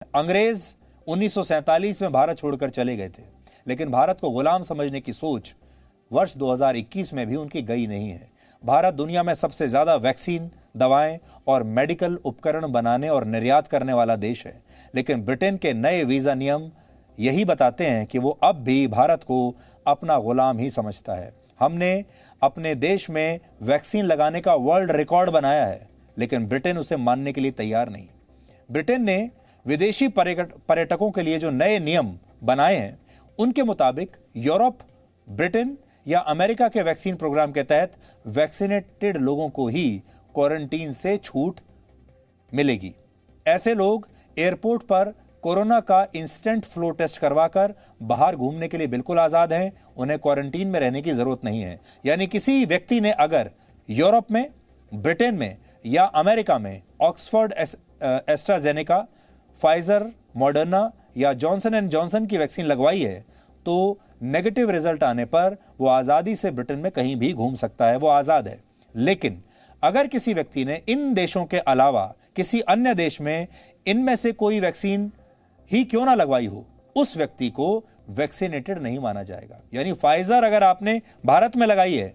अंग्रेज 1947 में भारत छोड़कर चले गए थे, लेकिन भारत को गुलाम समझने की सोच वर्ष 2021 में भी उनकी गई नहीं है। भारत दुनिया में सबसे ज्यादा वैक्सीन, दवाएं और मेडिकल उपकरण बनाने और निर्यात करने वाला देश है, लेकिन ब्रिटेन के नए वीजा नियम यही बताते हैं कि वो अब भी भारत को अपना गुलाम ही समझता है। हमने अपने देश में वैक्सीन लगाने का वर्ल्ड रिकॉर्ड बनाया है, लेकिन ब्रिटेन उसे मानने के लिए तैयार नहीं। ब्रिटेन ने विदेशी पर्यटकों के लिए जो नए नियम बनाए हैं, उनके मुताबिक यूरोप, ब्रिटेन या अमेरिका के वैक्सीन प्रोग्राम के तहत वैक्सीनेटेड लोगों को ही क्वारंटीन से छूट मिलेगी। ऐसे लोग एयरपोर्ट पर कोरोना का इंस्टेंट फ्लो टेस्ट करवाकर बाहर घूमने के लिए बिल्कुल आजाद हैं। उन्हें क्वारंटीन में रहने की जरूरत नहीं है। यानी किसी व्यक्ति ने अगर यूरोप में, ब्रिटेन में या अमेरिका में ऑक्सफोर्ड एस्ट्राजेनेका, फाइजर, मॉडर्ना या जॉनसन एंड जॉनसन की वैक्सीन लगवाई है, तो नेगेटिव रिजल्ट आने पर वो आजादी से ब्रिटेन में कहीं भी घूम सकता है, वो आजाद है। लेकिन अगर किसी व्यक्ति ने इन देशों के अलावा किसी अन्य देश में इनमें से कोई वैक्सीन ही क्यों ना लगवाई हो, उस व्यक्ति को वैक्सीनेटेड नहीं माना जाएगा। यानी फाइजर अगर आपने भारत में लगाई है,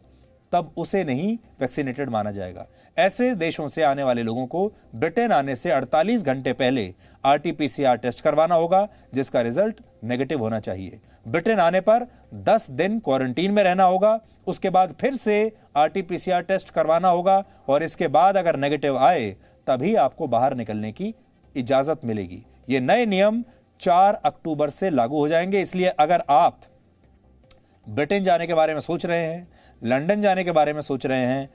तब उसे नहीं वैक्सीनेटेड माना जाएगा। ऐसे देशों से आने वाले लोगों को ब्रिटेन आने से 48 घंटे पहले RT-PCR टेस्ट करवाना होगा, जिसका रिजल्ट नेगेटिव होना चाहिए। ब्रिटेन आने पर 10 दिन क्वारंटीन में रहना होगा, उसके बाद फिर से RT-PCR टेस्ट करवाना होगा और इसके बाद अगर नेगेटिव आए तभी आपको बाहर निकलने की इजाजत मिलेगी। ये नए नियम 4 अक्टूबर से लागू हो जाएंगे। इसलिए अगर आप ब्रिटेन जाने के बारे में सोच रहे हैं, लंदन जाने के बारे में सोच रहे हैं,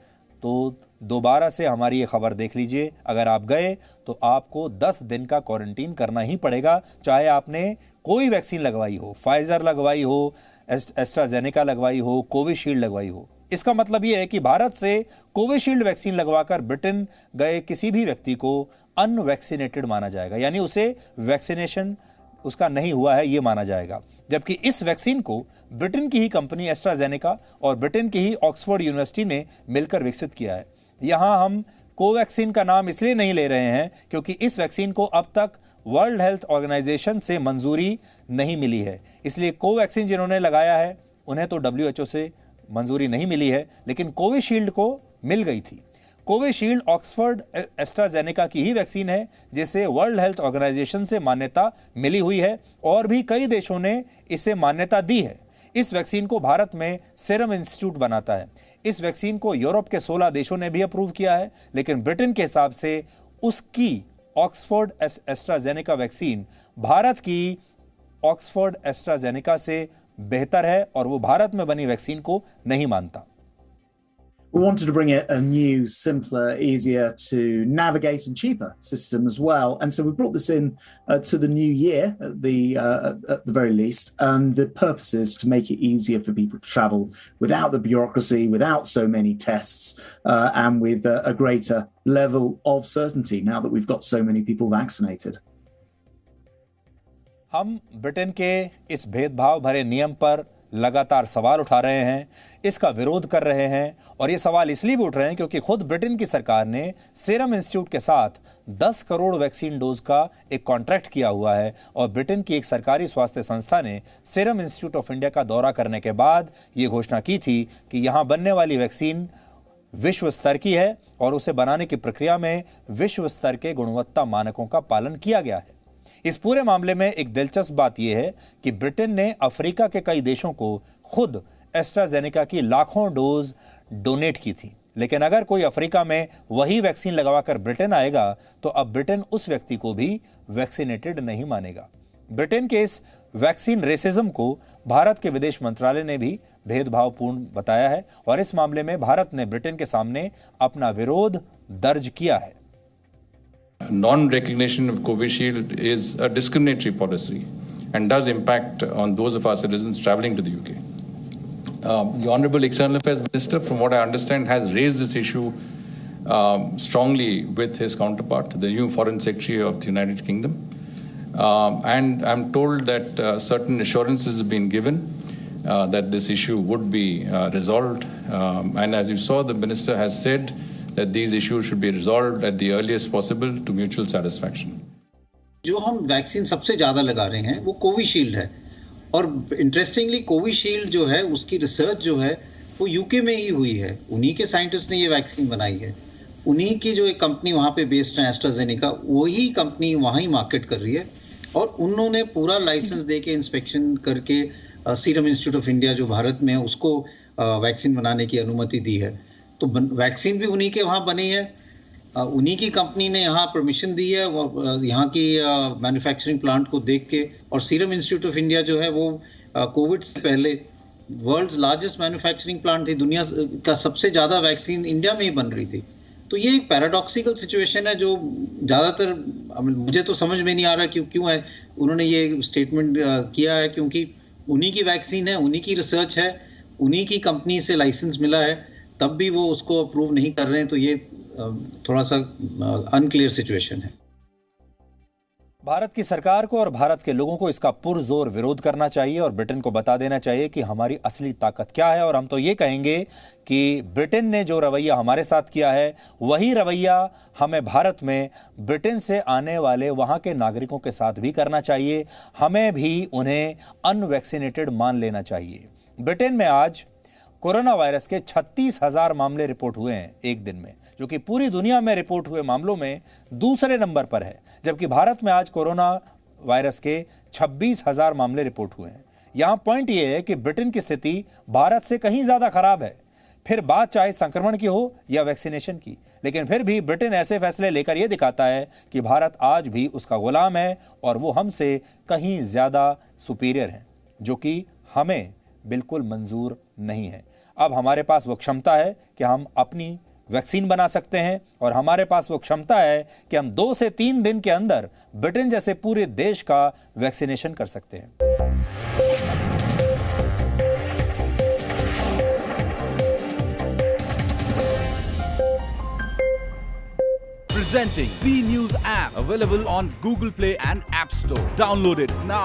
तो दोबारा से हमारी ये खबर देख लीजिए। अगर आप गए तो आपको 10 दिन का क्वारंटीन करना ही पड़ेगा, चाहे आपने कोई वैक्सीन लगवाई हो, फाइजर लगवाई हो, एस्ट्राजेनेका लगवाई हो, कोविशील्ड लगवाई हो। इसका मतलब यह है कि भारत से कोविशील्ड वैक्सीन लगवाकर ब्रिटेन गए किसी भी व्यक्ति को अनवैक्सीनेटेड माना जाएगा, यानी उसे वैक्सीनेशन उसका नहीं हुआ है ये माना जाएगा। जबकि इस वैक्सीन को ब्रिटेन की ही कंपनी एस्ट्राजेनेका और ब्रिटेन की ही ऑक्सफोर्ड यूनिवर्सिटी ने मिलकर विकसित किया है। यहां हम कोवैक्सीन का नाम इसलिए नहीं ले रहे हैं क्योंकि इस वैक्सीन को अब तक वर्ल्ड हेल्थ ऑर्गेनाइजेशन से मंजूरी नहीं मिली है। इसलिए कोवैक्सीन जिन्होंने लगाया है उन्हें तो WHO से मंजूरी नहीं मिली है, लेकिन कोविशील्ड को मिल गई थी। कोविशील्ड ऑक्सफोर्ड एस्ट्राजेनेका की ही वैक्सीन है जिसे वर्ल्ड हेल्थ ऑर्गेनाइजेशन से मान्यता मिली हुई है और भी कई देशों ने इसे मान्यता दी है। इस वैक्सीन को भारत में सीरम इंस्टीट्यूट बनाता है। इस वैक्सीन को यूरोप के 16 देशों ने भी अप्रूव किया है, लेकिन ब्रिटेन के हिसाब से उसकी ऑक्सफोर्ड एस्ट्राजेनेका वैक्सीन भारत की ऑक्सफोर्ड एस्ट्राजेनेका से बेहतर है और वो भारत में बनी वैक्सीन को नहीं मानता। We wanted to bring a new, simpler, easier to navigate and cheaper system as well. And so we brought this in to the new year at the very least. And the purpose is to make it easier for people to travel without the bureaucracy, without so many tests, and with a greater level of certainty now that we've got so many people vaccinated. हम Britain के इस भेदभाव भरे नियम पर लगातार सवाल उठा रहे हैं, इसका विरोध कर रहे हैं और ये सवाल इसलिए भी उठ रहे हैं क्योंकि खुद ब्रिटेन की सरकार ने सीरम इंस्टीट्यूट के साथ 10 करोड़ वैक्सीन डोज का एक कॉन्ट्रैक्ट किया हुआ है और ब्रिटेन की एक सरकारी स्वास्थ्य संस्था ने सीरम इंस्टीट्यूट ऑफ इंडिया का दौरा करने के बाद ये घोषणा की थी कि यहां बनने वाली वैक्सीन विश्व स्तर की है और उसे बनाने की प्रक्रिया में विश्व स्तर के गुणवत्ता मानकों का पालन किया गया है। इस पूरे मामले में एक दिलचस्प बात यह है कि ब्रिटेन ने अफ्रीका के कई देशों को खुद एस्ट्राजेनेका की लाखों डोज डोनेट की थी, लेकिन अगर कोई अफ्रीका में वही वैक्सीन लगवाकर ब्रिटेन आएगा तो अब ब्रिटेन उस व्यक्ति को भी वैक्सीनेटेड नहीं मानेगा। ब्रिटेन के इस वैक्सीन रेसिज्म को भारत के विदेश मंत्रालय ने भी भेदभावपूर्ण बताया है और इस मामले में भारत ने ब्रिटेन के सामने अपना विरोध दर्ज किया है। Non-recognition of Covishield is a discriminatory policy and does impact on those of our citizens travelling to the UK. The Honourable External Affairs Minister, from what I understand, has raised this issue strongly with his counterpart, the new Foreign Secretary of the United Kingdom. And I'm told that certain assurances have been given that this issue would be resolved. And as you saw, the Minister has said that these issues should be resolved at the earliest possible to mutual satisfaction. जो हम vaccine सबसे ज़्यादा लगा रहे हैं वो Covishield है, और इंटरेस्टिंगली कोविशील्ड जो है उसकी रिसर्च जो है वो यूके में ही हुई है। उन्हीं के साइंटिस्ट ने ये वैक्सीन बनाई है। उन्हीं की जो एक कंपनी वहाँ पे बेस्ड है एस्ट्राजेनेका, वही कंपनी वहाँ ही मार्केट कर रही है, और उन्होंने पूरा लाइसेंस दे के इंस्पेक्शन करके सीरम इंस्टीट्यूट ऑफ इंडिया जो भारत में है उसको वैक्सीन बनाने की अनुमति दी है। तो वैक्सीन भी उन्हीं के वहाँ बनी है, उन्हीं की कंपनी ने यहाँ परमिशन दी है यहाँ की मैन्युफैक्चरिंग प्लांट को देख के। और सीरम इंस्टीट्यूट ऑफ इंडिया जो है वो कोविड से पहले वर्ल्ड्स लार्जेस्ट मैन्युफैक्चरिंग प्लांट थी, दुनिया का सबसे ज़्यादा वैक्सीन इंडिया में ही बन रही थी। तो ये एक पैराडॉक्सिकल सिचुएशन है जो ज़्यादातर मुझे तो समझ में नहीं आ रहा क्यों है उन्होंने ये स्टेटमेंट किया है, क्योंकि उन्हीं की वैक्सीन है, उन्हीं की रिसर्च है, उन्हीं की कंपनी से लाइसेंस मिला है, तब भी वो उसको अप्रूव नहीं कर रहे हैं। तो ये थोड़ा सा अनक्लियर सिचुएशन है। भारत की सरकार को और भारत के लोगों को इसका पुरजोर विरोध करना चाहिए और ब्रिटेन को बता देना चाहिए कि हमारी असली ताकत क्या है। और हम तो ये कहेंगे कि ब्रिटेन ने जो रवैया हमारे साथ किया है वही रवैया हमें भारत में ब्रिटेन से आने वाले वहां के नागरिकों के साथ भी करना चाहिए। हमें भी उन्हें अनवैक्सीनेटेड मान लेना चाहिए। ब्रिटेन में आज कोरोना वायरस के 36,000 मामले रिपोर्ट हुए हैं एक दिन में, जो कि पूरी दुनिया में रिपोर्ट हुए मामलों में दूसरे नंबर पर है, जबकि भारत में आज कोरोना वायरस के 26,000 मामले रिपोर्ट हुए हैं। यहां पॉइंट यह है कि ब्रिटेन की स्थिति भारत से कहीं ज्यादा खराब है, फिर बात चाहे संक्रमण की हो या वैक्सीनेशन की। लेकिन फिर भी ब्रिटेन ऐसे फैसले लेकर यह दिखाता है कि भारत आज भी उसका गुलाम है और वो हमसे कहीं ज्यादा सुपीरियर है, जो कि हमें बिल्कुल मंजूर नहीं है। अब हमारे पास वो क्षमता है कि हम अपनी वैक्सीन बना सकते हैं, और हमारे पास वो क्षमता है कि हम 2 से 3 दिन के अंदर ब्रिटेन जैसे पूरे देश का वैक्सीनेशन कर सकते हैं। Presenting B News app, available on Google Play and App Store. Download it now.